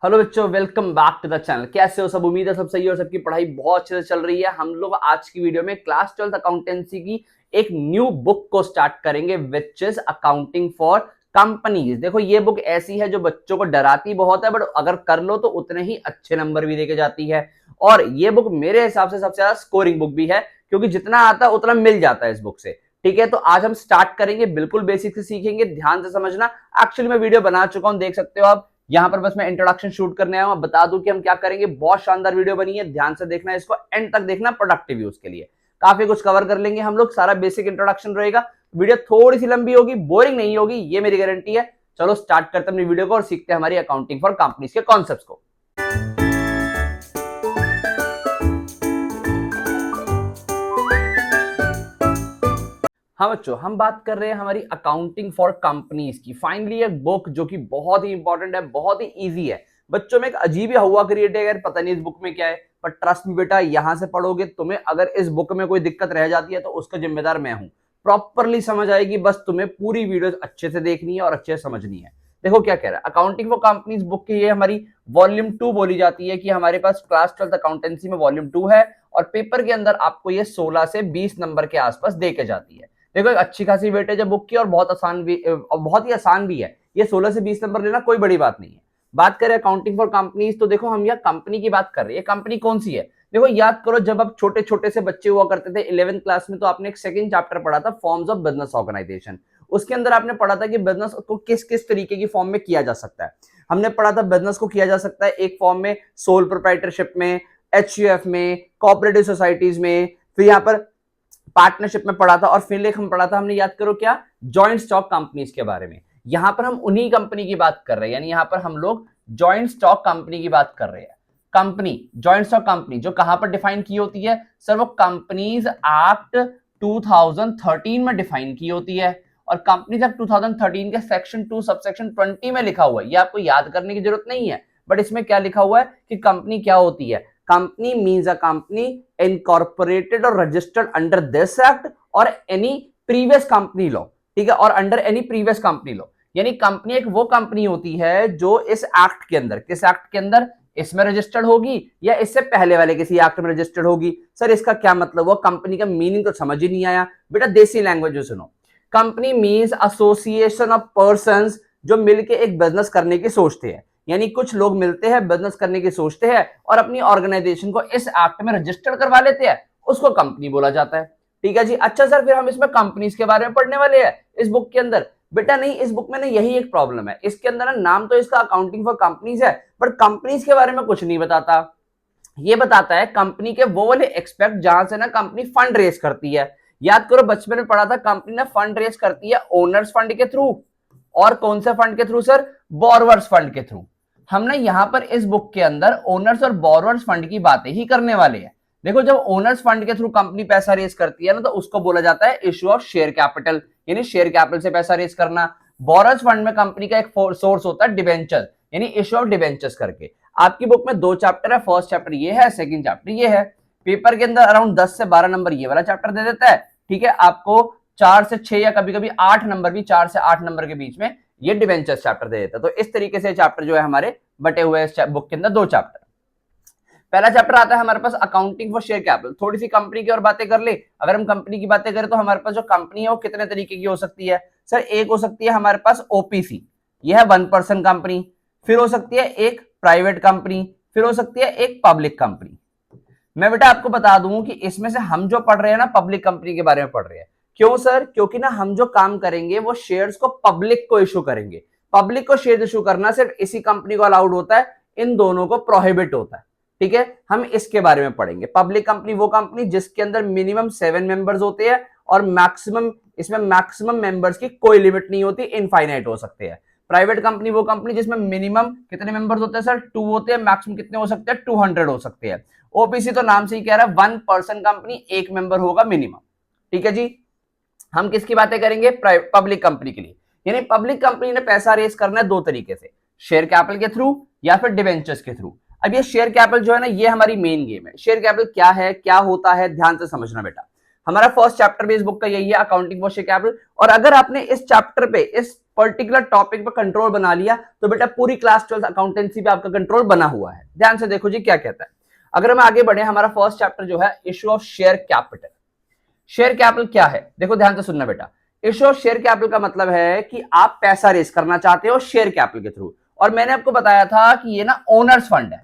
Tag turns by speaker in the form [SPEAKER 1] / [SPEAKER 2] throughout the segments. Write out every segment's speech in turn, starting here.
[SPEAKER 1] Hello बच्चों, welcome back to the channel. कैसे हो सब? उम्मीद है सब सही है और सबकी पढ़ाई बहुत अच्छे से चल रही है। हम लोग आज की वीडियो में क्लास 12th अकाउंटेंसी की एक न्यू बुक को स्टार्ट करेंगे which is accounting for companies. देखो, ये बुक ऐसी है जो बच्चों को डराती बहुत है, बट अगर कर लो तो उतने ही अच्छे नंबर भी देके जाती है। और ये बुक मेरे हिसाब से सबसे ज्यादा स्कोरिंग बुक भी है, क्योंकि जितना आता है उतना मिल जाता है इस बुक से। ठीक है, तो आज हम स्टार्ट करेंगे, बिल्कुल बेसिक से सीखेंगे, ध्यान से समझना। एक्चुअली मैं वीडियो बना चुका हूं, देख सकते हो आप। यहां पर बस मैं इंट्रोडक्शन शूट करने आया हूं। बता दूं कि हम क्या करेंगे। बहुत शानदार वीडियो बनी है, ध्यान से देखना, इसको एंड तक देखना, प्रोडक्टिव यूज के लिए। काफी कुछ कवर कर लेंगे हम लोग, सारा बेसिक इंट्रोडक्शन रहेगा। वीडियो थोड़ी सी लंबी होगी, बोरिंग नहीं होगी, ये मेरी गारंटी है। चलो स्टार्ट करते हैं अपनी वीडियो को और सीखते हैं हमारी अकाउंटिंग फॉर कंपनीज के कॉन्सेप्ट्स को। हाँ बच्चों, हम बात कर रहे हैं हमारी अकाउंटिंग फॉर कंपनीज की। फाइनली एक बुक जो कि बहुत ही इंपॉर्टेंट है, बहुत ही इजी है। बच्चों में एक अजीब ही हवा क्रिएट है, यार पता नहीं इस बुक में क्या है, पर ट्रस्ट मी बेटा, यहां से पढ़ोगे, तुम्हें अगर इस बुक में कोई दिक्कत रह जाती है तो उसका जिम्मेदार मैं हूं। प्रॉपरली समझ आएगी, बस तुम्हें पूरी वीडियो अच्छे से देखनी है और अच्छे से समझनी है। देखो क्या कह रहा है अकाउंटिंग फॉर कंपनीज बुक की। ये हमारी वॉल्यूम 2 बोली जाती है, कि हमारे पास क्लास 12th अकाउंटेंसी में वॉल्यूम 2 है, और पेपर के अंदर आपको ये 16 से 20 नंबर के आसपास दे के जाती है। देखो, एक अच्छी खासी वेटेज है बुक की, और बहुत आसान भी, और बहुत ही आसान भी है। ये 16 से 20 नंबर लेना कोई बड़ी बात नहीं है। बात करें अकाउंटिंग फॉर कंपनीज, तो देखो हम यहाँ कंपनी की बात कर रहे हैं। कंपनी कौन सी है? देखो, याद करो, जब आप छोटे छोटे से बच्चे हुआ करते थे 11th क्लास में, तो आपने एक सेकंड चैप्टर पढ़ा था, फॉर्म्स ऑफ बिजनेस ऑर्गेनाइजेशन। उसके अंदर आपने पढ़ा था कि बिजनेस को किस किस तरीके की फॉर्म में किया जा सकता है। हमने पढ़ा था बिजनेस को किया जा सकता है एक फॉर्म में, सोल प्रोप्राइटरशिप में, एचयूएफ में, कोऑपरेटिव सोसाइटीज में, फिर यहाँ पर पार्टनरशिप में पढ़ा था, और फिर एक हम पढ़ा था, हमने याद करो क्या, जॉइंट स्टॉक कंपनीज के बारे में। यहां पर हम उन्हीं कंपनी की बात कर रहे हैं, यानी यहां पर हम लोग जॉइंट स्टॉक कंपनी की बात कर रहे हैं। कंपनी, जॉइंट स्टॉक कंपनी जो कहां पर डिफाइन की होती है सर? वो कंपनीज एक्ट 2013 में डिफाइन की होती है, और कंपनीज एक्ट 2013 के सेक्शन 2 सबसेक्शन 20 में लिखा हुआ है। ये आपको याद करने की जरूरत नहीं है, बट इसमें क्या लिखा हुआ है कि कंपनी क्या होती है। Company means a company incorporated or registered under this act or any previous company law। ठीक है, और under any previous company law, यानी कंपनी एक वो कंपनी होती है जो इस एक्ट के अंदर, किस एक्ट के अंदर, इसमें रजिस्टर्ड होगी या इससे पहले वाले किसी एक्ट में रजिस्टर्ड होगी। सर इसका क्या मतलब हुआ? कंपनी का मीनिंग तो समझ ही नहीं आया बेटा, देसी लैंग्वेज में सुनो। Company means association of persons जो मिलके एक बिजनेस करने की सोचते हैं, यानी कुछ लोग मिलते हैं, बिजनेस करने की सोचते हैं और अपनी ऑर्गेनाइजेशन को इस एक्ट में रजिस्टर करवा लेते हैं, उसको कंपनी बोला जाता है। ठीक है जी। अच्छा सर, फिर हम इसमें कंपनीज के बारे में पढ़ने वाले हैं इस बुक के अंदर? बेटा नहीं, इस बुक में ना यही एक प्रॉब्लम है, इसके अंदर ना नाम तो इसका अकाउंटिंग फॉर कंपनीज है, बट कंपनीज के बारे में कुछ नहीं बताता। ये बताता है कंपनी के वो वाले एक्सपेक्ट जहां से ना कंपनी फंड रेज करती है। याद करो, बचपन में पढ़ा था, कंपनी ना फंड रेज करती है ओनर्स फंड के थ्रू, और कौन से फंड के थ्रू सर? बोरोवर्स फंड के थ्रू। हम ना यहाँ पर इस बुक के अंदर ओनर्स और बोरोवर्स फंड की बातें ही करने वाले हैं। देखो, जब ओनर्स फंड के थ्रू कंपनी पैसा रेज करती है ना, तो उसको बोला जाता है इशू ऑफ शेयर कैपिटल, यानी शेयर कैपिटल से पैसा रेज करना। बोरोवर्स फंड में कंपनी का एक सोर्स होता है डिबेंचर, यानी इशू ऑफ डिबेंचर्स करके। आपकी बुक में 2 चैप्टर है, फर्स्ट चैप्टर ये है, सेकंड चैप्टर ये है। पेपर के अंदर अराउंड 10 से 12 नंबर ये वाला चैप्टर दे देता है। ठीक है, आपको 4 से 6 या कभी कभी 8 नंबर भी, 4 से 8 नंबर के बीच में ये डिबेंचर्स चैप्टर दे देता है। तो इस तरीके से चैप्टर जो है हमारे बटे हुए हैं बुक के अंदर 2 चैप्टर। पहला चैप्टर आता है हमारे पास अकाउंटिंग फॉर शेयर कैपिटल। थोड़ी सी कंपनी की और बातें कर ले। अगर हम कंपनी की बातें करें तो हमारे पास जो कंपनी है वो कितने तरीके की हो सकती है सर? एक हो सकती है हमारे पास ओपीसी, यह है 1 पर्सन कंपनी। फिर हो सकती है एक प्राइवेट कंपनी, फिर हो सकती है एक पब्लिक कंपनी। मैं बेटा आपको बता दूं कि इसमें से हम जो पढ़ रहे हैं ना, पब्लिक कंपनी के बारे में पढ़ रहे हैं। क्यों सर? क्योंकि ना हम जो काम करेंगे वो शेयर्स को पब्लिक को इशू करेंगे। पब्लिक को शेयर इशू करना सिर्फ इसी कंपनी को अलाउड होता है, इन दोनों को प्रोहिबिट होता है। ठीक है, हम इसके बारे में पढ़ेंगे। पब्लिक कंपनी वो कंपनी जिसके अंदर मिनिमम 7 मेंबर्स होते हैं, और मैक्सिमम, इसमें मैक्सिमम मेंबर्स की कोई लिमिट नहीं होती, इनफाइनाइट हो सकते हैं। प्राइवेट कंपनी वो कंपनी जिसमें मिनिमम कितने मेंबर्स होते हैं सर? 2 होते हैं, मैक्सिमम कितने हो सकते हैं? 200 हो सकते हैं। ओपीसी तो नाम से ही कह रहा है 1 पर्सन कंपनी, एक मेंबर होगा मिनिमम। ठीक है जी। हम किसकी बातें करेंगे? पब्लिक कंपनी के लिए। यानी पब्लिक कंपनी ने पैसा रेज करना है 2 तरीके से, शेयर कैपिटल के थ्रू या फिर डिवेंचर्स के थ्रू। अब ये शेयर कैपिटल जो है ना, ये हमारी मेन गेम है। शेयर कैपिटल क्या है, क्या होता है, ध्यान से समझना बेटा। हमारा फर्स्ट चैप्टर भी इस बुक का यही है, अकाउंटिंग फॉर शेयर कैपिटल। और अगर आपने इस चैप्टर पे, इस पर्टिकुलर टॉपिक पर कंट्रोल बना लिया तो बेटा पूरी क्लास 12 अकाउंटेंसी पे आपका कंट्रोल बना हुआ है। ध्यान से देखो जी क्या कहता है। अगर हम आगे बढ़े, हमारा फर्स्ट चैप्टर जो है issue of share capital. Share capital क्या है, देखो ध्यान से सुनना बेटा। इशू ऑफ शेयर कैपिटल का मतलब है कि आप पैसा रेस करना चाहते हो शेयर कैपिटल के थ्रू, और मैंने आपको बताया था कि ये ना ओनर्स फंड है।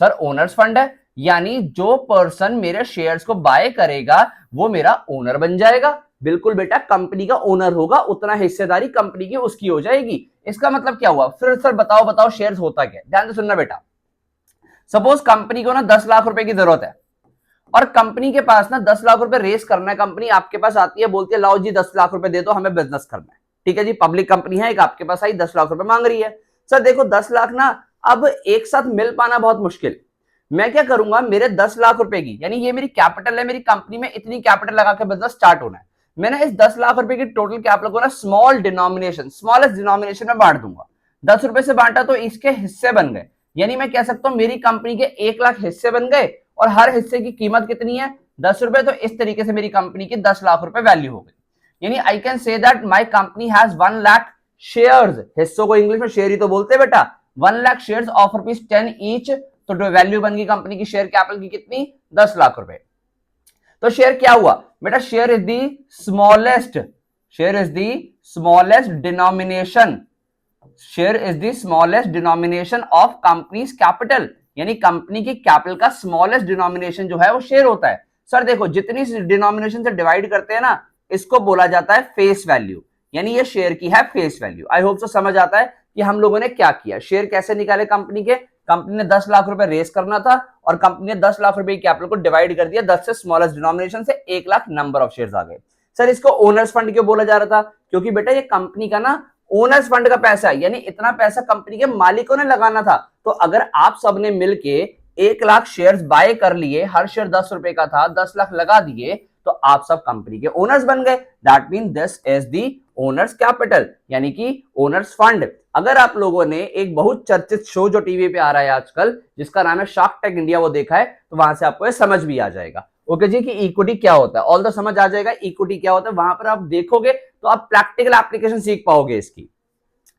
[SPEAKER 1] सर ओनर्स फंड है यानी जो पर्सन मेरे शेयर्स को बाय करेगा वो मेरा ओनर बन जाएगा। बिल्कुल बेटा, कंपनी का ओनर होगा, उतना हिस्सेदारी कंपनी की उसकी हो जाएगी। इसका मतलब क्या हुआ, फिर सर बताओ बताओ शेयर्स होता क्या। ध्यान से सुनना बेटा। सपोज कंपनी को ना 10 लाख रुपए की जरूरत है और कंपनी के पास ना 10 लाख रुपए रेस करना है। कंपनी आपके पास आती है, बोलती है लाओ जी 10 लाख रुपए दे दो, हमें बिजनेस करना है। ठीक है जी, पब्लिक कंपनी है एक, आपके पास आई 10 लाख रुपए मांग रही है। सर देखो 10 लाख ना अब एक साथ मिल पाना बहुत मुश्किल। मैं क्या करूंगा, मेरे 10 लाख रुपए की, यानी ये मेरी कैपिटल है, मेरी कंपनी में इतनी कैपिटल लगा के बिजनेस स्टार्ट होना है। मैंने इस 10 लाख रुपए की टोटल कैपिटल को ना स्मॉल डिनोमिनेशन, स्मॉलेस्ट डिनोमिनेशन में बांट दूंगा। 10 रुपए से बांटा तो इसके हिस्से बन गए, यानी मैं कह सकता हूं मेरी कंपनी के 1 लाख हिस्से बन गए और हर हिस्से की कीमत कितनी है, 10 रुपए। तो इस तरीके से मेरी कंपनी की 10 लाख रुपए वैल्यू हो गई। यानी I can say that my company has 1 lakh shares. हिस्सों को इंग्लिश में शेयर ही तो बोलते हैं बेटा। 1 लाख शेयर्स ऑफ ₹10 ईच, तो वैल्यू बन गई कंपनी की शेयर कैपिटल की कितनी, 10 लाख रुपए। तो शेयर क्या हुआ बेटा, share is the smallest, share is the smallest denomination, share is the smallest denomination of companies capital, यानी कंपनी की कैपिटल का स्मॉलेस्ट डिनोमिनेशन जो है वो शेयर होता है। सर देखो जितनी डिनोमिनेशन से डिवाइड करते हैं ना, इसको बोला जाता है फेस वैल्यू, यानी ये शेयर की है face value. I hope so समझ आता है कि हम लोगों ने क्या किया, शेयर कैसे निकाले कंपनी के। कंपनी ने 10 लाख रुपए रेस करना था और कंपनी ने 10 लाख रुपए की कैपिटल को डिवाइड कर दिया 10 से स्मॉलेस्ट डिनोमिनेशन से, 1 लाख नंबर ऑफ शेयर्स आ गए। सर इसको ओनर्स फंड क्यों बोला जा रहा था, क्योंकि बेटा ये कंपनी का ना ओनर्स फंड का पैसा है, यानी इतना पैसा कंपनी के मालिकों ने लगाना था। तो अगर आप सबने मिलके 1 लाख शेयर्स बाय कर लिए, हर शेयर 10 रुपए का था, 10 लाख लगा दिए, तो आप सब कंपनी के ओनर्स बन गए। That mean this is the owners capital, यानी कि ओनर्स फंड। अगर आप लोगों ने एक बहुत चर्चित शो जो टीवी पे आ रहा है आजकल, जिसका नाम है शार्क टैंक इंडिया, वो देखा है, तो वहां से आपको ये समझ भी आ जाएगा। ओके जी, कि इक्विटी क्या होता है, ऑल तो समझ आ जाएगा इक्विटी क्या होता है। वहां पर आप देखोगे तो आप प्रैक्टिकल एप्लीकेशन सीख पाओगे इसकी।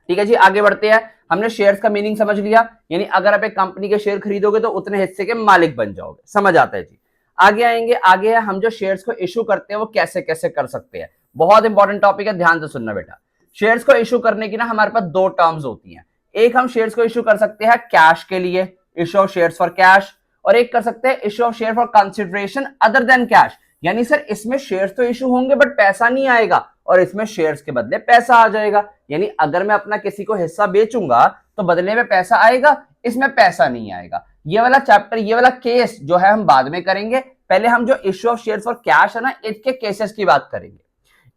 [SPEAKER 1] ठीक है जी, आगे बढ़ते हैं। हमने शेयर्स का मीनिंग समझ लिया, यानी अगर आप एक कंपनी के शेयर खरीदोगे तो उतने हिस्से के मालिक बन जाओगे। समझ आता है जी। आगे आएंगे, आगे है हम जो शेयर्स को इशू करते हैं वो कैसे कैसे कर सकते हैं। बहुत इंपॉर्टेंट टॉपिक है, ध्यान से सुनना बेटा। शेयर्स को इशू करने की ना हमारे पास 2 टर्म्स होती हैं। एक हम शेयर्स को इशू कर सकते हैं कैश के लिए, issue of shares for cash, और एक कर सकते हैं issue of share for consideration other than cash. यानी सर इसमें शेयर्स तो इशू होंगे बट पैसा नहीं आएगा, और इसमें शेयर्स के बदले पैसा आ जाएगा। यानी अगर मैं अपना किसी को हिस्सा बेचूंगा तो बदले में पैसा आएगा, इसमें पैसा नहीं आएगा। ये वाला चैप्टर, ये वाला केस जो है हम बाद में करेंगे। पहले हम जो issue of shares for cash है ना, इसके केसेस की बात करेंगे।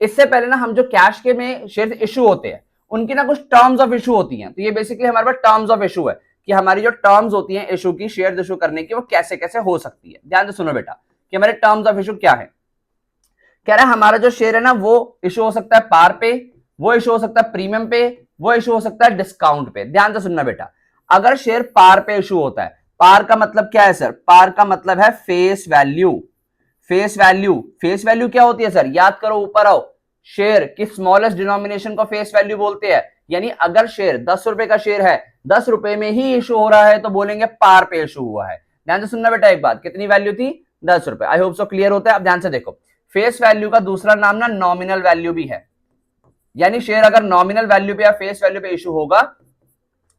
[SPEAKER 1] इससे पहले ना हम जो कैश के में शेयर इशू होते हैं उनकी ना कुछ टर्म्स ऑफ इशू होती हैं। तो ये बेसिकली हमारे पास टर्म्स ऑफ इशू है कि हमारी जो टर्म्स होती हैं इशू की, शेयर इशू करने की, वो कैसे कैसे हो सकती है। ध्यान से सुनो बेटा कि हमारे टर्म्स ऑफ इशू क्या है। कह रहा है हमारा जो शेयर है ना वो इशू हो सकता है पार पे, वो इशू हो सकता है प्रीमियम पे, वो इशू हो सकता है डिस्काउंट पे। ध्यान से सुनना बेटा, अगर शेयर पार पे इशू होता है, पार का मतलब क्या है सर, पार का मतलब है face value. Face value, face value क्या होती है सर, याद करो, ऊपर आओ। शेयर की स्मॉलेस्ट डिनोमिनेशन को फेस वैल्यू बोलते हैं। यानी अगर शेयर 10 रुपए का शेयर है, 10 रुपए में ही इशू हो रहा है, तो बोलेंगे पार पे इशू हुआ है। ध्यान से सुनना बेटा एक बात, कितनी वैल्यू थी, 10 रुपए। आई होप सो क्लियर होता है। अब ध्यान से देखो, फेस वैल्यू का दूसरा नाम ना नॉमिनल वैल्यू भी है। यानी शेयर अगर नॉमिनल वैल्यू पे या फेस वैल्यू पे इशू होगा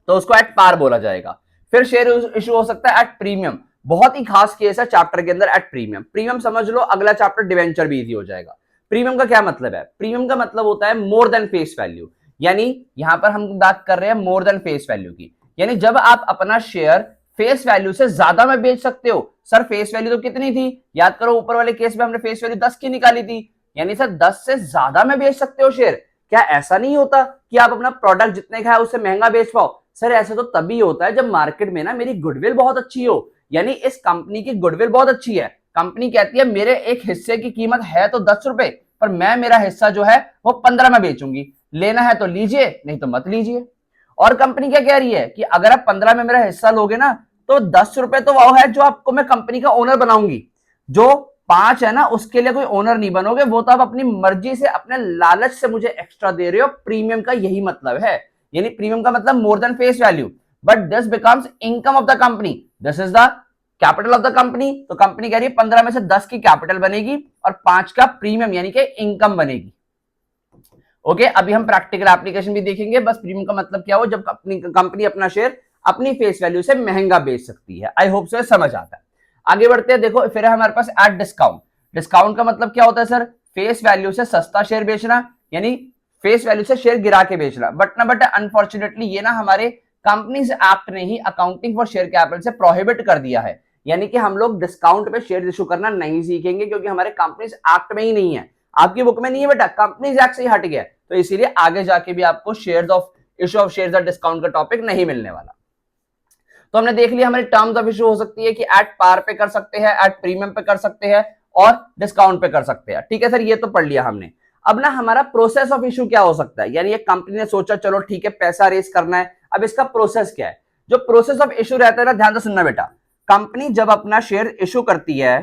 [SPEAKER 1] तो उसको एट पार बोला जाएगा। फिर शेयर इशू हो सकता है एट प्रीमियम, बहुत ही खास केस है चैप्टर के अंदर, एट प्रीमियम। प्रीमियम समझ लो, अगला चैप्टर डिवेंचर भी इजी हो जाएगा। प्रीमियम का क्या मतलब है, प्रीमियम का मतलब होता है मोर देन फेस वैल्यू। यानी यहां पर हम बात कर रहे हैं मोर देन फेस वैल्यू की, यानी जब आप अपना शेयर फेस वैल्यू से ज्यादा में बेच सकते हो। सर फेस वैल्यू तो कितनी थी, याद करो ऊपर वाले केस में हमने फेस वैल्यू 10 की निकाली थी, यानी सर 10 से ज्यादा में बेच सकते हो शेयर। क्या ऐसा नहीं होता कि आप अपना प्रोडक्ट जितने का है उससे महंगा बेच पाओ? सर ऐसा तो तभी होता है जब मार्केट में ना मेरी गुडविल बहुत अच्छी हो, यानी इस कंपनी की गुडविल बहुत अच्छी है। कंपनी कहती है मेरे एक हिस्से की कीमत है तो 10 रुपए, पर मैं मेरा हिस्सा जो है वो 15 में बेचूंगी, लेना है तो लीजिए नहीं तो मत लीजिए। और कंपनी क्या कह रही है कि अगर आप 15 में मेरा हिस्सा लोगे ना तो 10 रुपए तो वो है जो आपको मैं कंपनी का ओनर बनाऊंगी, जो 5 है ना, उसके लिए कोई ओनर नहीं बनोगे, वो तो आप अपनी मर्जी से अपने लालच से मुझे एक्स्ट्रा दे रहे हो। प्रीमियम का यही मतलब है, यानी प्रीमियम का मतलब more than face value, but this becomes income of the company, this is the capital of the company. तो कंपनी कह रही है 15 में से 10 की कैपिटल बनेगी और 5 का प्रीमियम यानी कि इनकम बनेगी। ओके, अभी हम प्रैक्टिकल एप्लीकेशन भी देखेंगे। बस प्रीमियम का मतलब क्या हो, जब कंपनी अपना शेयर अपनी फेस वैल्यू से महंगा बेच सकती है। आई होप सो समझ आता है। आगे बढ़ते हैं। देखो फिर है हमारे पास एट डिस्काउंट। डिस्काउंट का मतलब क्या होता है सर, फेस वैल्यू से सस्ता शेयर बेचना, यानी फेस वैल्यू से शेयर गिरा के बेचना। बट अनफॉर्चुनेटली ये ना हमारे कंपनीज एक्ट ने ही अकाउंटिंग फॉर शेयर कैपिटल से प्रोहिबिट कर दिया है, यानी कि हम लोग डिस्काउंट पे शेयर इशू करना नहीं सीखेंगे, क्योंकि हमारे कंपनीज एक्ट में ही नहीं है। आपकी बुक में नहीं है बेटा, कंपनीज एक्ट से ही हट गया, तो इसीलिए आगे जाके भी आपको shares of issue of shares discount का टॉपिक नहीं मिलने वाला। तो हमने देख लिया हमारी टर्म्स ऑफ इशू हो सकती है कि एट पार पे कर सकते हैं, एट प्रीमियम पे कर सकते हैं और डिस्काउंट पे कर सकते हैं। ठीक है सर, ये तो पढ़ लिया हमने। अब ना हमारा प्रोसेस ऑफ इशू क्या हो सकता है, यानी एक कंपनी ने सोचा चलो ठीक है पैसा रेज करना है, अब इसका प्रोसेस क्या है। जो प्रोसेस ऑफ इशू रहता है ना, ध्यान से सुनना बेटा, कंपनी जब अपना शेयर इशू करती है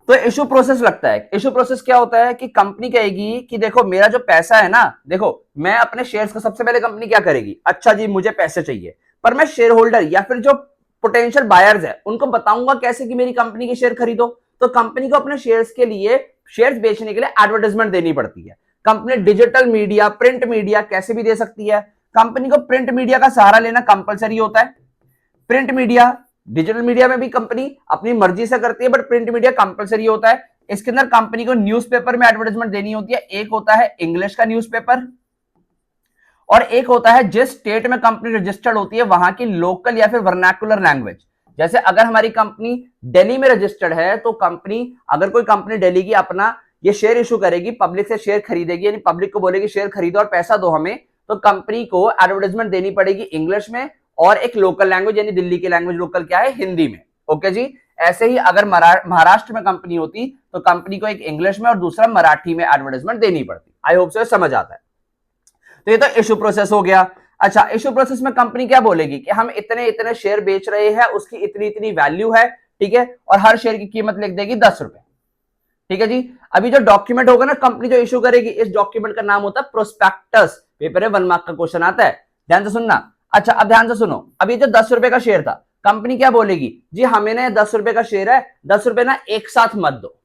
[SPEAKER 1] तो इशू प्रोसेस लगता है। इशू प्रोसेस क्या होता है कि कंपनी कहेगी कि देखो मेरा जो पैसा है ना, देखो मैं अपने शेयर्स को, सबसे पहले कंपनी क्या करेगी, अच्छा जी मुझे पैसे चाहिए, पर मैं शेयर होल्डर या फिर जो पोटेंशियल बायर्स है उनको बताऊंगा कैसे कि मेरी कंपनी के शेयर खरीदो। तो कंपनी को अपने शेयर्स के लिए, शेयर्स बेचने के लिए एडवर्टाइजमेंट देनी पड़ती है। Company digital media, print media कैसे भी दे सकती है। कंपनी को प्रिंट मीडिया का सहारा लेना कंपलसरी होता है। प्रिंट मीडिया, डिजिटल मीडिया में भी कंपनी अपनी मर्जी से करती है, बट प्रिंट मीडिया कंपलसरी होता है। इसके अंदर कंपनी को न्यूज़पेपर में एडवर्टाइजमेंट देनी होती है। एक होता है इंग्लिश का न्यूज़पेपर और एक होता है जिस स्टेट में कंपनी रजिस्टर्ड होती है वहां की लोकल या फिर वर्नाकुलर लैंग्वेज। जैसे अगर हमारी कंपनी दिल्ली में रजिस्टर्ड है तो कंपनी, अगर कोई कंपनी दिल्ली की अपना ये शेयर इशू करेगी, पब्लिक से शेयर खरीदेगी, यानी पब्लिक को बोलेगी शेयर खरीदो और पैसा दो हमें, तो कंपनी को एडवर्टाइजमेंट देनी पड़ेगी इंग्लिश में और एक लोकल लैंग्वेज, यानी दिल्ली की लैंग्वेज लोकल क्या है, हिंदी में। ओके जी। ऐसे ही अगर महाराष्ट्र में कंपनी होती तो कंपनी को एक इंग्लिश में और दूसरा मराठी में एडवर्टाइजमेंट देनी पड़ती। आई होप सो समझ आता है। तो ये तो इशू प्रोसेस हो गया। अच्छा, इशू प्रोसेस में कंपनी क्या बोलेगी कि हम इतने इतने शेयर बेच रहे हैं, उसकी इतनी इतनी वैल्यू है, ठीक है, और हर शेयर की कीमत लिख देगी 10 रुपए। ठीक है जी। अभी जो डॉक्यूमेंट होगा ना, कंपनी जो इशू करेगी, इस डॉक्यूमेंट का नाम होता है प्रोस्पेक्टस। पेपर है 1 मार्क का क्वेश्चन आता है, ध्यान से सुनना। अच्छा अब ध्यान से सुनो, अभी जो 10 रुपए का शेयर था, कंपनी क्या बोलेगी, जी हमें ना 10 रुपए का शेयर है, 10 रुपए ना एक साथ मत दो।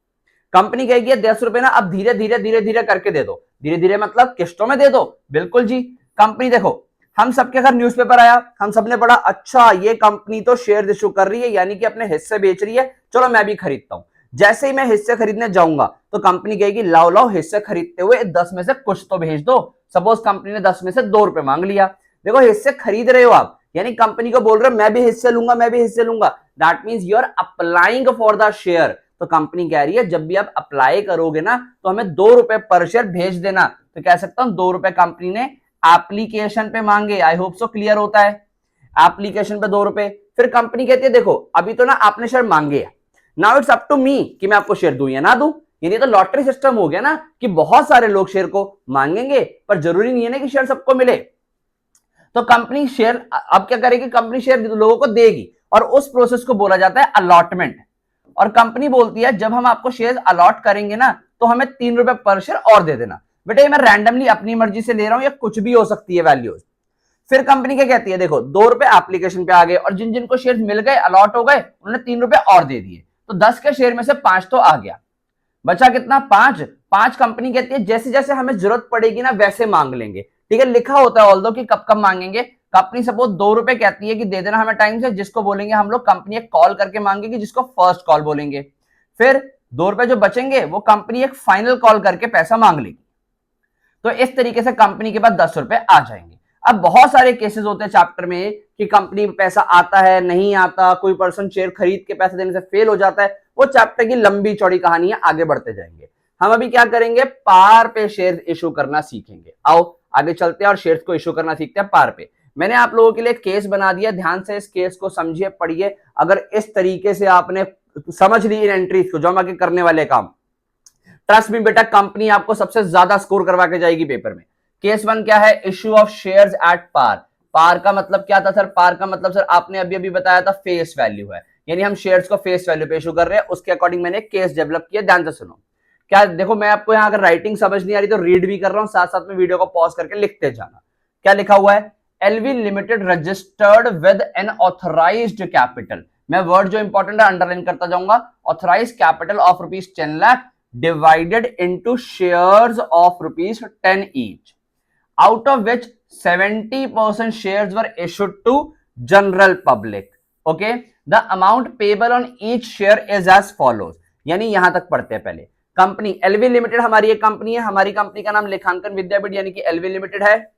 [SPEAKER 1] कंपनी कहेगी 10 रुपए ना अब धीरे धीरे धीरे धीरे करके दे दो। धीरे धीरे मतलब किस्तों में दे दो। बिल्कुल जी। कंपनी देखो, हम सबके घर न्यूज़पेपर आया, हम सबने पढ़ा, अच्छा ये कंपनी तो शेयर इशू कर रही है, यानी कि अपने हिस्से बेच रही है, चलो मैं भी खरीदता हूं। जैसे ही मैं हिस्से खरीदने जाऊंगा तो कंपनी कहेगी लाओ लाओ हिस्से खरीदते हुए 10 में से कुछ तो भेज दो। सपोज कंपनी ने 10 में से 2 रुपए मांग लिया। देखो हिस्से खरीद रहे हो आप, यानी कंपनी को बोल रहे हो मैं भी हिस्से लूंगा, मैं भी हिस्से लूंगा। That means you are applying for the share. तो कंपनी कह रही है जब भी आप अप्लाई करोगे ना तो हमें 2 रुपए पर शेयर भेज देना। तो कह सकता हूं 2 रुपए कंपनी ने एप्लीकेशन पे मांगे। आई होप सो क्लियर होता है। एप्लीकेशन पे 2 रुपए। फिर कंपनी कहती है देखो अभी तो ना आपने शेयर मांगे, now it's up to me कि मैं आपको शेयर दूं या ना दूं। यानी तो लॉटरी सिस्टम हो गया ना कि बहुत सारे लोग शेयर को मांगेंगे, पर जरूरी नहीं है ना कि शेयर सबको मिले। तो कंपनी शेयर अब क्या करेगी, कंपनी शेयर लोगों को देगी और उस प्रोसेस को बोला जाता है अलॉटमेंट। और कंपनी बोलती है जब हम आपको शेयर अलॉट करेंगे ना तो हमें 3 रुपए पर शेयर और दे देना। बेटा ये मैं रैंडमली अपनी मर्जी से ले रहा हूं, या कुछ भी हो सकती है वैल्यूज। फिर कंपनी क्या कहती है, देखो 2 रुपए एप्लीकेशन पे आ गए और जिन जिनको शेयर मिल गए, अलॉट हो गए, उन्होंने 3 रुपए और दे दिए, तो 10 के शेयर में से 5 तो आ गया, बचा कितना, 5। कंपनी कहती है जैसे जैसे हमें जरूरत पड़ेगी ना वैसे मांग लेंगे। ठीक है, लिखा होता है ऑल्दो कि कब कब मांगेंगे। कंपनी सपोज 2 रुपए कहती है कि दे देना हमें टाइम से, जिसको बोलेंगे हम लोग, कंपनी एक कॉल करके मांगेगी जिसको फर्स्ट कॉल बोलेंगे। फिर 2 रुपए जो बचेंगे वो कंपनी एक फाइनल कॉल करके पैसा मांग लेगी। तो इस तरीके से कंपनी के पास 10 रुपए आ जाएंगे। अब बहुत सारे केसेस होते हैं चैप्टर में कि कंपनी में पैसा आता है, नहीं आता, कोई पर्सन शेयर खरीद के पैसे देने से फेल हो जाता है। वो चैप्टर की लंबी चौड़ी कहानी है, आगे बढ़ते जाएंगे। हम अभी क्या करेंगे, पार पे शेयर इशू करना सीखेंगे। आओ आगे चलते हैं और शेयर्स को इशू करना सीखते हैं पार पे। मैंने आप लोगों के लिए केस बना दिया, ध्यान से इस केस को समझिए, पढ़िए। अगर इस तरीके से आपने समझ ली इन एंट्रीज को जो हम आगे करने वाले काम, ट्रस्ट मी बेटा, कंपनी आपको सबसे ज्यादा स्कोर करवा के जाएगी पेपर में। केस 1 क्या है, issue of shares at par. Par का मतलब क्या था सर, पार का मतलब सर आपने अभी अभी बताया था फेस वैल्यू है, यानी हम शेयर्स को फेस वैल्यू पे इशू कर रहे हैं, उसके अकॉर्डिंग मैंने केस डेवलप किया। ध्यान से सुनो क्या, देखो मैं आपको यहाँ अगर राइटिंग समझ नहीं आ रही तो रीड भी कर रहा हूँ, साथ साथ में वीडियो को पॉज करके लिखते जाना। क्या लिखा हुआ है, LV limited registered with an authorised capital, मैं वर्ड जो इंपॉर्टेंट है अंडरलाइन करता जाऊंगा, authorised capital of ₹10 lakh divided into shares of ₹10 each, out of which 70% shares were issued to general public. Okay, the amount payable on each share is as follows. यानी यहां तक पढ़ते हैं पहले। कंपनी एलवी लिमिटेड हमारी एक कंपनी है, हमारी कंपनी का नाम लेखांकन विद्यापीठ यानी कि एलवी लिमिटेड है।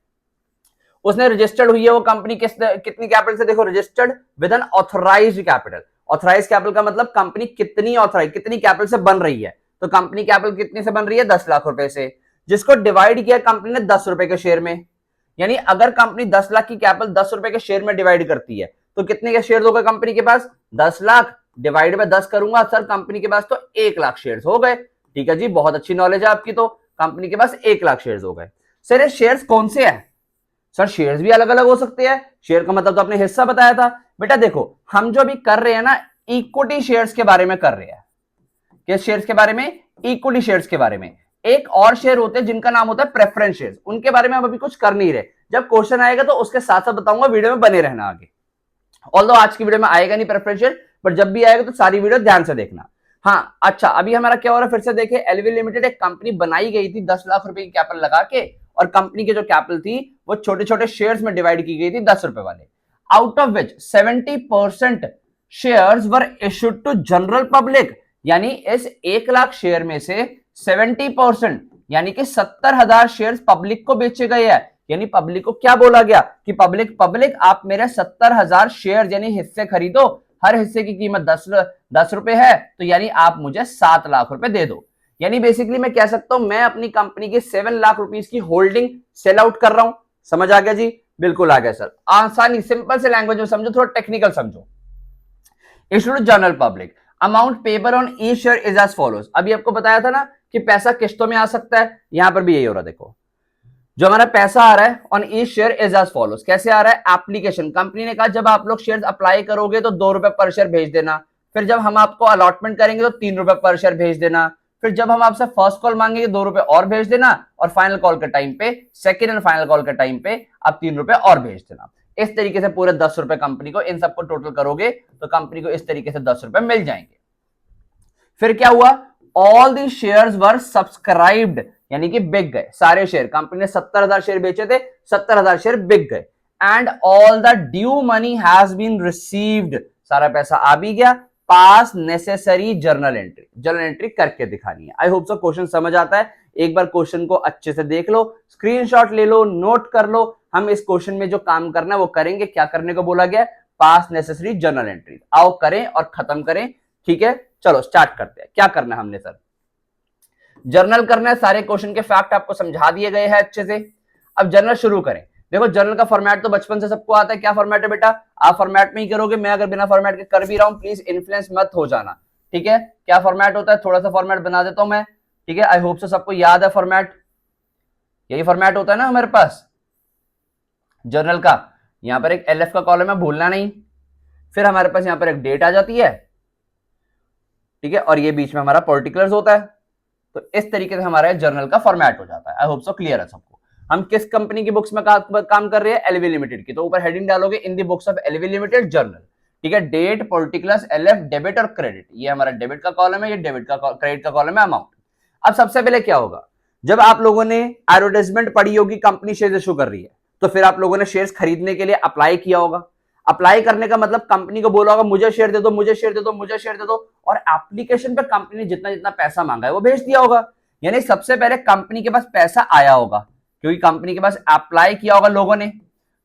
[SPEAKER 1] उसने रजिस्टर्ड हुई है वो कंपनी कितनी कैपिटल से, देखो registered with an authorised capital. Authorised capital का मतलब कंपनी कितनी ऑथराइज कितनी कैपिटल से बन रही है, तो कंपनी कैपिटल कितनी से बन रही है, 10 लाख रुपए से, जिसको डिवाइड किया कंपनी ने 10 रुपए के शेयर में। यानी अगर कंपनी 10 लाख की कैपिटल 10 रुपए के शेयर में डिवाइड करती है तो कितने के शेयर हो गए कंपनी के पास, 10 लाख डिवाइड बाय 10 करूंगा सर, कंपनी के पास तो 1 लाख शेयर हो गए। ठीक है जी, बहुत अच्छी नॉलेज है आपकी, तो कंपनी के पास 1 लाख शेयर हो गए। सर ये शेयर्स कौन से हैं, सर शेयर्स भी अलग अलग हो सकते हैं, शेयर का मतलब तो आपने हिस्सा बताया था। बेटा देखो हम जो अभी कर रहे हैं ना, इक्विटी शेयर्स के बारे में कर रहे हैं। किस शेयर्स के बारे में, इक्विटी शेयर्स के बारे में। एक और शेयर होते हैं जिनका नाम होता है प्रेफरेंस शेयर्स, उनके बारे में हम अभी कुछ कर नहीं रहे, जब क्वेश्चन आएगा तो उसके साथ साथ बताऊंगा, वीडियो में बने रहना आगे। ऑल्दो आज की वीडियो में आएगा नहीं प्रेफरेंस शेयर, पर जब भी आएगा तो सारी वीडियो ध्यान से देखना। हाँ अच्छा, अभी हमारा क्या हो रहा है, फिर से देखें, एलवी लिमिटेड एक कंपनी बनाई गई थी 10 लाख रुपए की कैपिटल लगा के, और कंपनी की जो कैपिटल थी वो छोटे छोटे शेयर्स में डिवाइड की गई थी 10 रुपए वाले, out of which 70% shares were issued to general public. यानी इस 1 लाख शेयर में से 70% यानी कि 70,000 शेयर्स पब्लिक को बेचे गए हैं। यानी पब्लिक को क्या बोला गया कि पब्लिक आप मेरे 70,000 शेयर यानी हिस्से खरीदो, हर हिस्से की कीमत 10 रुपए है, तो यानी आप मुझे 7 लाख रुपए दे दो। यानी बेसिकली मैं कह सकता हूं मैं अपनी कंपनी की 7 लाख रुपीस की होल्डिंग सेल आउट कर रहा हूं। समझ आ गया जी, बिल्कुल आ गया सर, आसानी सिंपल से लैंग्वेज में समझो, थोड़ा टेक्निकल समझो। Issue to general public, amount paper on each share is as follows. अभी आपको बताया था ना कि पैसा किस्तों में आ सकता है, यहां पर भी यही हो रहा है। देखो जो हमारा पैसा आ रहा है on each share is as follows, कैसे आ रहा है, एप्लीकेशन, कंपनी ने कहा जब आप लोग शेयर अप्लाई करोगे तो 2 रुपए पर शेयर भेज देना, फिर जब हम आपको अलॉटमेंट करेंगे तो 3 रुपए पर शेयर भेज देना, फिर जब हम आपसे फर्स्ट कॉल मांगेंगे 2 रुपए और भेज देना, और फाइनल कॉल के टाइम पे, सेकेंड एंड फाइनल कॉल के टाइम पे आप 3 रुपए और भेज देना। इस तरीके से पूरे 10 रुपए कंपनी को, इन सबको टोटल करोगे तो कंपनी को इस तरीके से 10 रुपए मिल जाएंगे। फिर क्या हुआ, all the shares were subscribed यानी कि बिक गए, सारे शेयर, कंपनी ने 70,000 शेयर बेचे थे, 70,000 शेयर बिक गए। And all the due money has been received, सारा पैसा आ भी गया, पास नेसेसरी जर्नल एंट्री करके दिखानी है। आई होप सो क्वेश्चन समझ आता है। एक बार क्वेश्चन को अच्छे से देख लो, स्क्रीनशॉट ले लो, नोट कर लो। हम इस क्वेश्चन में जो काम करना है वो करेंगे। क्या करने को बोला गया, पास नेसेसरी जर्नल एंट्री, आओ करें और खत्म करें। ठीक है, चलो स्टार्ट करते हैं। क्या करना है हमने सर, जर्नल करना है, सारे क्वेश्चन के फैक्ट आपको समझा दिए गए हैं अच्छे से। अब जर्नल शुरू करें। देखो जर्नल का फॉर्मेट तो बचपन से सबको आता है, क्या फॉर्मेट है बेटा, आप फॉर्मेट में ही करोगे, मैं अगर बिना फॉर्मेट के कर भी रहा हूं प्लीज इन्फ्लुएंस मत हो जाना। ठीक है, क्या फॉर्मेट होता है, थोड़ा सा फॉर्मेट बना देता हूं मैं। ठीक है, आई होप सो सबको याद है फॉर्मेट, यही फॉर्मेट होता है ना हमारे पास जर्नल का। यहां पर एक LF का कॉलम है, भूलना नहीं, फिर हमारे पास यहां पर एक डेट आ जाती है। ठीक है, और ये बीच में हमारा पर्टिकुलर्स होता है। तो इस तरीके से हमारा जर्नल का फॉर्मेट हो जाता है। आई होप सो क्लियर है सबको। हम किस कंपनी की बुक्स में काम कर रहे हैं, एलवी लिमिटेड की, तो ऊपर हेडिंग डालोगे in the books of LV limited journal. ठीक है, डेट, पर्टिकुलर्स, LF, डेबिट और क्रेडिट, ये हमारा डेबिट का कॉलम है, ये डेबिट का, क्रेडिट का कॉलम है, अमाउंट। अब सबसे पहले क्या होगा, जब आप लोगों ने एडवर्टाइजमेंट पढ़ी होगी कंपनी शेयर इशू कर रही है, तो फिर आप लोगों ने शेयर्स खरीदने के लिए अप्लाई किया होगा। अप्लाई करने का मतलब कंपनी को बोला होगा मुझे शेयर दे दो, मुझे शेयर दे दो, मुझे शेयर दे दो, और एप्लीकेशन पे कंपनी ने जितना जितना पैसा मांगा है वो भेज दिया होगा। यानी सबसे पहले कंपनी के पास पैसा आया होगा, क्योंकि कंपनी के पास अप्लाई किया होगा लोगों ने,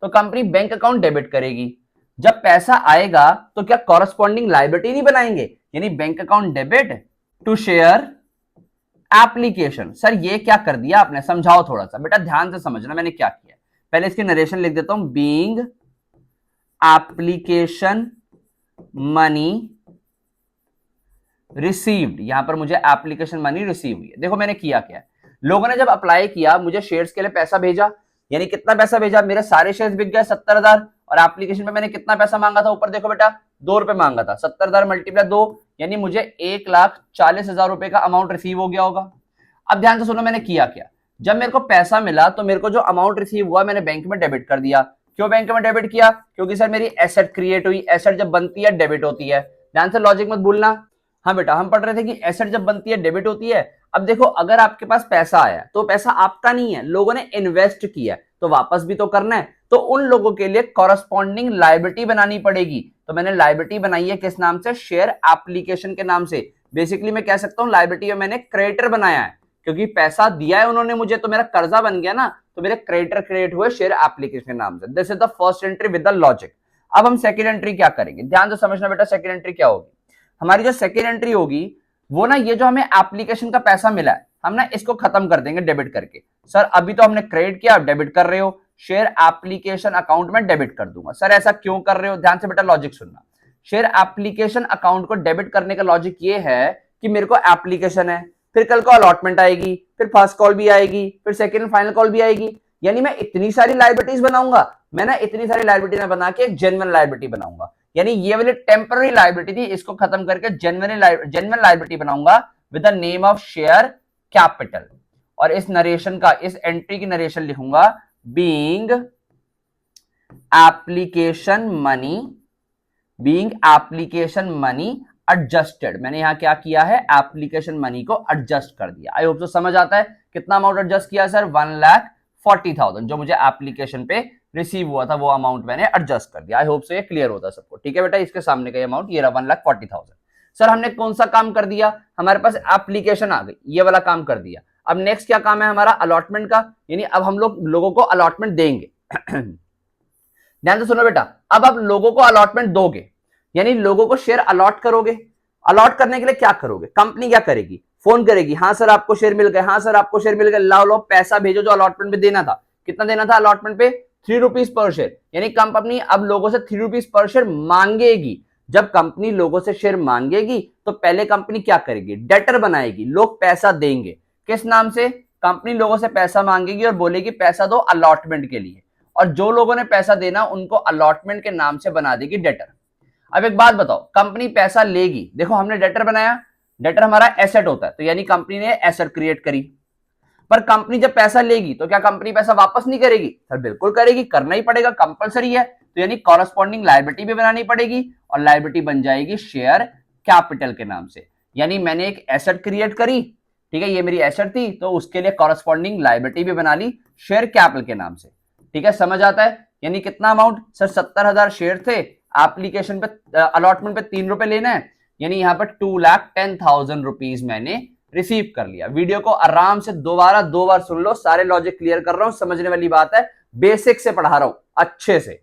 [SPEAKER 1] तो कंपनी बैंक अकाउंट डेबिट करेगी। जब पैसा आएगा तो क्या कॉरस्पॉन्डिंग लायबिलिटी नहीं बनाएंगे, यानी bank account debit to share application. Sir ये क्या कर दिया आपने, समझाओ थोड़ा सा बेटा, ध्यान से समझना मैंने क्या किया। पहले इसकी नरेशन लिख देता हूं, बीइंग एप्लीकेशन मनी रिसीव्ड, यहां पर मुझे एप्लीकेशन मनी रिसीव हुई है। देखो मैंने किया क्या, लोगों ने जब अप्लाई किया, मुझे शेयर्स के लिए पैसा भेजा, यानी कितना पैसा भेजा, मेरे सारे शेयर्स बिक गए 70,000, और एप्लीकेशन पे मैंने कितना पैसा मांगा था, ऊपर देखो बेटा 2 रुपए मांगा था, 70,000 मल्टीप्लाई 2 यानी मुझे 1,40,000 रुपए का अमाउंट रिसीव हो गया होगा। अब ध्यान से सुनो मैंने किया क्या, जब मेरे को पैसा मिला तो मेरे को जो अमाउंट रिसीव हुआ मैंने बैंक में डेबिट कर दिया। क्यों बैंक में डेबिट किया, क्योंकि सर मेरी एसेट क्रिएट हुई, एसेट जब बनती है डेबिट होती है। ध्यान से लॉजिक मत भूलना। हाँ बेटा हम पढ़ रहे थे कि एसेट जब बनती है डेबिट होती है। अब देखो अगर आपके पास पैसा आया तो पैसा आपका नहीं है, लोगों ने इन्वेस्ट किया तो वापस भी तो करना है, तो उन लोगों के लिए कॉरस्पॉन्डिंग लायबिलिटी बनानी पड़ेगी। तो मैंने लायबिलिटी बनाई है किस नाम से, शेयर एप्लीकेशन के नाम से। बेसिकली मैं कह सकता हूं लायबिलिटी में मैंने क्रेडिटर बनाया है, क्योंकि पैसा दिया है उन्होंने मुझे तो मेरा कर्जा बन गया ना, तो मेरे क्रेडिटर क्रिएट हुए शेयर एप्लीकेशन के नाम से। This is the first entry with the logic. अब हम सेकंड एंट्री क्या करेंगे, ध्यान से समझना बेटा। सेकंड एंट्री क्या होगी, हमारी जो सेकंड एंट्री होगी वो ना, ये जो हमें एप्लीकेशन का पैसा मिला है हम ना इसको खत्म कर देंगे डेबिट करके। सर अभी तो हमने क्रेडिट किया, आप डेबिट कर रहे हो, शेयर एप्लीकेशन अकाउंट में डेबिट कर दूंगा। सर ऐसा क्यों कर रहे हो, ध्यान से बेटा लॉजिक सुनना। शेयर एप्लीकेशन अकाउंट को डेबिट करने का लॉजिक ये है कि मेरे को एप्लीकेशन है, फिर कल को अलॉटमेंट आएगी, फिर फर्स्ट कॉल भी आएगी, फिर सेकंड एंड फाइनल कॉल भी आएगी, यानी मैं इतनी सारी लायबिलिटीज बनाऊंगा। मैं ना इतनी सारी लायबिलिटी बना के एक जेन्युइन लायबिलिटी बनाऊंगा, यानी ये वाली टेम्पररी लायबिलिटी थी इसको खत्म करके जेन्युइन लायबिलिटी बनाऊंगा with the name of share capital. और इस नरेशन का, इस एंट्री की नरेशन लिखूंगा बीइंग एप्लीकेशन मनी एडजस्टेड। मैंने यहां क्या किया है, एप्लीकेशन मनी को एडजस्ट कर दिया। आई होप तो समझ आता है। कितना अमाउंट एडजस्ट किया सर, 1,40,000 जो मुझे एप्लीकेशन पे रिसीव हुआ था वो अमाउंट मैंने एडजस्ट कर दिया। आई होप से ये क्लियर होता है सबको। ठीक है बेटा, इसके सामने का अमाउंट ये रहा 1,40,000। सर हमने कौन सा काम कर दिया, हमारे पास एप्लीकेशन आ गई, ये वाला काम कर दिया। अब नेक्स्ट क्या काम है हमारा, अलॉटमेंट का, यानी अब हम लोगों को अलॉटमेंट देंगे। ध्यान से सुनो बेटा, अब आप लोगों को अलॉटमेंट दोगे, यानी लोगों को शेयर अलॉट करोगे। अलॉट करने के लिए क्या करोगे, कंपनी क्या करेगी, फोन करेगी, हाँ सर आपको शेयर मिल गए, हाँ सर आपको शेयर मिल गए, लाओ लो पैसा भेजो जो अलॉटमेंट पे देना था। कितना देना था अलॉटमेंट पे, 3 रुपीज पर शेयर, यानी कंपनी अब लोगों से 3 रुपीज पर शेयर मांगेगी। जब कंपनी लोगों से शेयर मांगेगी तो पहले कंपनी क्या करेगी, डेटर बनाएगी, लोग पैसा देंगे। किस नाम से, कंपनी लोगों से पैसा मांगेगी और बोलेगी पैसा दो अलॉटमेंट के लिए, और जो लोगों ने पैसा देना उनको अलॉटमेंट के नाम से बना देगी डेटर। अब एक बात बताओ, कंपनी पैसा लेगी, देखो हमने डेटर बनाया, डेटर हमारा एसेट होता है, तो यानी कंपनी ने एसेट क्रिएट करी। पर कंपनी जब पैसा लेगी तो क्या कंपनी पैसा वापस नहीं करेगी, सर बिल्कुल करेगी, करना ही पड़ेगा, कंपलसरी है। तो यानी कॉरस्पॉन्डिंग लायबिलिटी भी बनानी पड़ेगी, और लायबिलिटी बन जाएगी शेयर कैपिटल के नाम से। यानी मैंने एक एसेट क्रिएट करी, ठीक है, ये मेरी एसेट थी, तो उसके लिए कॉरस्पॉन्डिंग लायबिलिटी भी बना ली शेयर कैपिटल के नाम से। ठीक है, समझ आता है। यानी कितना अमाउंट, सर 70,000 शेयर थे, एप्लीकेशन पे अलॉटमेंट पे 3 रुपए लेना है, यानी यहाँ पर 2,10,000 रुपीज मैंने रिसीव कर लिया। वीडियो को आराम से दो बार सुन लो, सारे लॉजिक क्लियर कर रहा हूं, समझने वाली बात है, बेसिक से पढ़ा रहा हूं अच्छे से।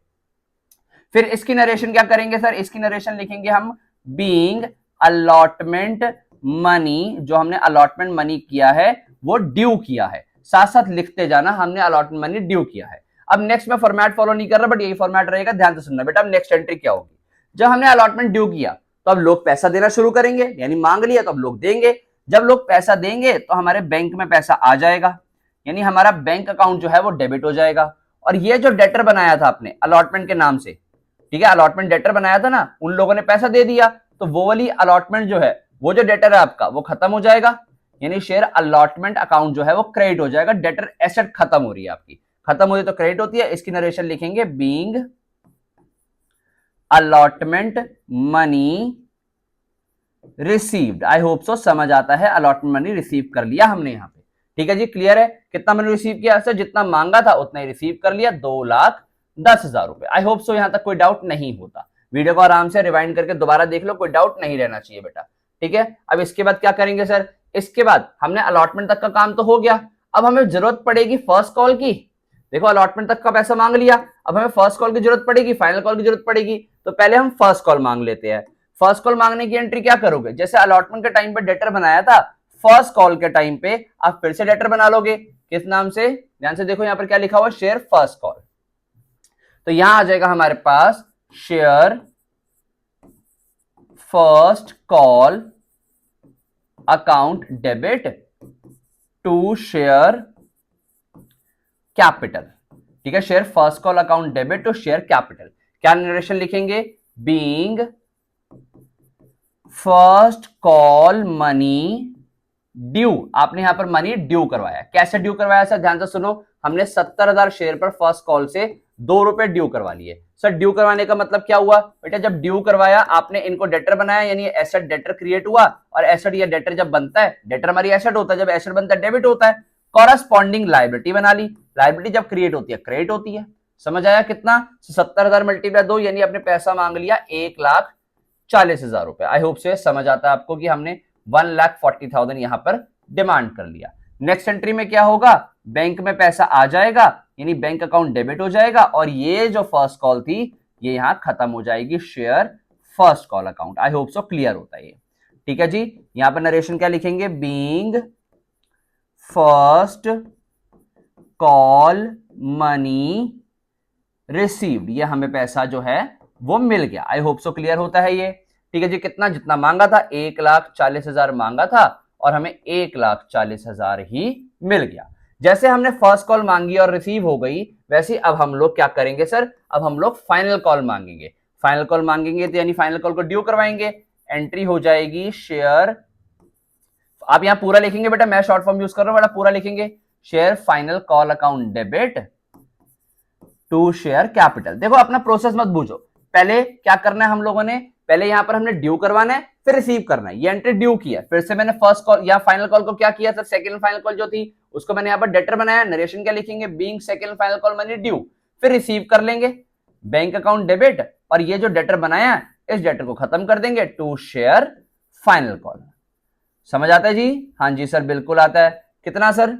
[SPEAKER 1] फिर इसकी नरेशन क्या करेंगे सर, इसकी नरेशन लिखेंगे हम बीइंग अलॉटमेंट मनी, जो हमने अलॉटमेंट मनी किया है वो ड्यू किया है, साथ साथ लिखते जाना हमने अलॉटमेंट मनी ड्यू किया है। अब नेक्स्ट में फॉर्मेट फॉलो नहीं कर रहा, बट यही फॉर्मेट रहेगा, ध्यान से सुनना बेटा। अब नेक्स्ट एंट्री क्या होगी, जब हमने अलॉटमेंट ड्यू किया तो अब लोग पैसा देना शुरू करेंगे, यानी मांग लिया तो अब लोग देंगे। जब लोग पैसा देंगे तो हमारे बैंक में पैसा आ जाएगा, यानी हमारा बैंक अकाउंट जो है वो डेबिट हो जाएगा। और ये जो डेटर बनाया था आपने अलॉटमेंट के नाम से, ठीक है, अलॉटमेंट डेटर बनाया था ना, उन लोगों ने पैसा दे दिया, तो वो वाली अलॉटमेंट जो है, वो जो डेटर है आपका वो खत्म हो जाएगा, यानी शेयर अलॉटमेंट अकाउंट जो है वो क्रेडिट हो जाएगा। डेटर एसेट खत्म हो रही है आपकी, खत्म हो रही तो क्रेडिट होती है। इसकी नरेशन लिखेंगे being allotment money received. I hope so समझ आता है, अलॉटमेंट मनी रिसीव कर लिया हमने यहाँ पे। ठीक है जी, क्लियर है। कितना मैंने रिसीव किया सर, जितना मांगा था उतना ही रिसीव कर लिया, 2,10,000 रुपए। आई होप सो यहां तक कोई डाउट नहीं होता। वीडियो को आराम से रिवाइंड करके दोबारा देख लो, कोई डाउट नहीं रहना चाहिए बेटा। ठीक है, अब इसके बाद क्या करेंगे सर, इसके बाद हमने अलॉटमेंट तक का काम तो हो गया, अब हमें जरूरत पड़ेगी फर्स्ट कॉल की। देखो अलॉटमेंट तक का पैसा मांग लिया, अब हमें फर्स्ट कॉल की जरूरत पड़ेगी, फाइनल कॉल की जरूरत पड़ेगी, तो पहले हम फर्स्ट कॉल मांग लेते हैं। फर्स्ट कॉल मांगने की एंट्री क्या करोगे, जैसे अलॉटमेंट के टाइम पे डेटर बनाया था, फर्स्ट कॉल के टाइम पे आप फिर से डेटर बना लोगे। किस नाम से, ध्यान से देखो यहां पर क्या लिखा हुआ, शेयर फर्स्ट कॉल। तो यहां आ जाएगा हमारे पास share first call account debit to share capital. ठीक है, share first call account debit to share capital. क्या नरेशन लिखेंगे? Being first call money due. आपने यहां पर मनी ड्यू करवाया। कैसे ड्यू करवाया सर? ध्यान से सुनो। हमने 70,000 शेयर पर फर्स्ट कॉल से 2 रुपए ड्यू करवा लिए। सर ड्यू करवाने का मतलब क्या हुआ बेटा? जब ड्यू करवाया आपने इनको डेटर बनाया, यानी एसेट डेटर क्रिएट हुआ, और एसेट या डेटर जब बनता है, डेटर हमारी एसेट होता है, जब एसेट बनता है डेबिट होता है, कॉरस्पॉन्डिंग लायबिलिटी बना ली। लायबिलिटी जब क्रिएट होती है क्रेडिट होती है। समझ आया कितना? 70,000 मल्टीप्लाई 2, यानी आपने पैसा मांग लिया 1,40,000 रुपए। आई होप से समझ आता है आपको कि हमने 1,40,000 यहां पर डिमांड कर लिया। नेक्स्ट एंट्री में क्या होगा? बैंक में पैसा आ जाएगा, यानी बैंक अकाउंट डेबिट हो जाएगा, और ये जो फर्स्ट कॉल थी ये यहां खत्म हो जाएगी, share first call account. I hope so clear होता है ये। ठीक है जी। यहां पर नरेशन क्या लिखेंगे? Being first call money received. ये हमें पैसा जो है वो मिल गया। आई होप सो क्लियर होता है ये। ठीक है जी। कितना? जितना मांगा था 1,40,000 मांगा था, और हमें 1,40,000 ही मिल गया। जैसे हमने फर्स्ट कॉल मांगी और रिसीव हो गई, वैसे अब हम लोग क्या करेंगे सर? अब हम लोग फाइनल कॉल मांगेंगे। फाइनल कॉल मांगेंगे तो यानी फाइनल कॉल को ड्यू करवाएंगे। एंट्री हो जाएगी शेयर, आप यहां पूरा लिखेंगे बेटा, मैं शॉर्ट फॉर्म यूज कर रहा हूं बेटा, पूरा लिखेंगे। Share final call account debit to share capital. देखो अपना प्रोसेस मत बूझो। पहले क्या करना है हम लोगों ने? पहले यहां पर हमने ड्यू करवाना है, फिर रिसीव करना है। ये एंट्री ड्यू की है। फिर से मैंने फर्स्ट कॉल या फाइनल कॉल को क्या किया सर? सेकंड फाइनल कॉल जो थी उसको मैंने यहां पर डेटर बनाया। नरेशन क्या लिखेंगे? Being second final call money due. फिर रिसीव कर लेंगे बैंक अकाउंट डेबिट, और ये जो डेटर बनाया इस डेटर को खत्म कर देंगे टू शेयर फाइनल कॉल। समझ आता है जी? हाँ जी सर बिल्कुल आता है। कितना सर?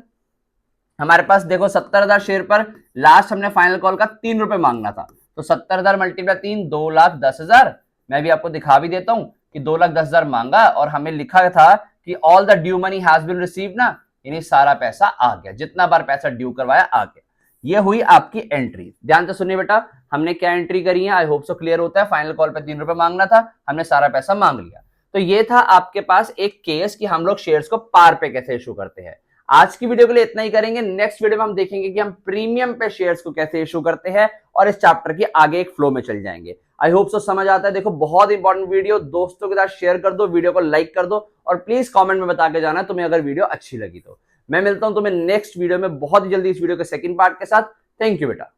[SPEAKER 1] हमारे पास देखो 70,000 शेयर पर लास्ट हमने फाइनल कॉल का 3 रुपए मांगना था, तो 70,000 मल्टीप्लाई 3, 2,10,000। मैं भी आपको दिखा भी देता हूं कि 2,10,000 मांगा, और हमें लिखा था कि all the due money has been received ना, यानी सारा पैसा आ गया। जितना बार पैसा ड्यू करवाया आ गया। ये हुई आपकी एंट्री। ध्यान से सुनिए बेटा, हमने क्या एंट्री करी है? आई होप सो क्लियर होता है। फाइनल कॉल पे 3 रुपए मांगना था, हमने सारा पैसा मांग लिया। तो ये था आपके पास एक केस कि हम लोग शेयर्स को पार पे कैसे इशू करते हैं। आज की वीडियो के लिए इतना ही करेंगे। नेक्स्ट वीडियो में हम देखेंगे कि हम प्रीमियम पे शेयर्स को कैसे इशू करते हैं, और इस चैप्टर के आगे एक फ्लो में चल जाएंगे। आई होप सो समझ आता है। देखो बहुत इंपॉर्टेंट वीडियो, दोस्तों के साथ शेयर कर दो, वीडियो को लाइक कर दो, और प्लीज कमेंट में बता के जाना तुम्हें अगर वीडियो अच्छी लगी तो। मैं मिलता हूं तुम्हें नेक्स्ट वीडियो में बहुत ही जल्दी, इस वीडियो के सेकंड पार्ट के साथ। थैंक यू बेटा।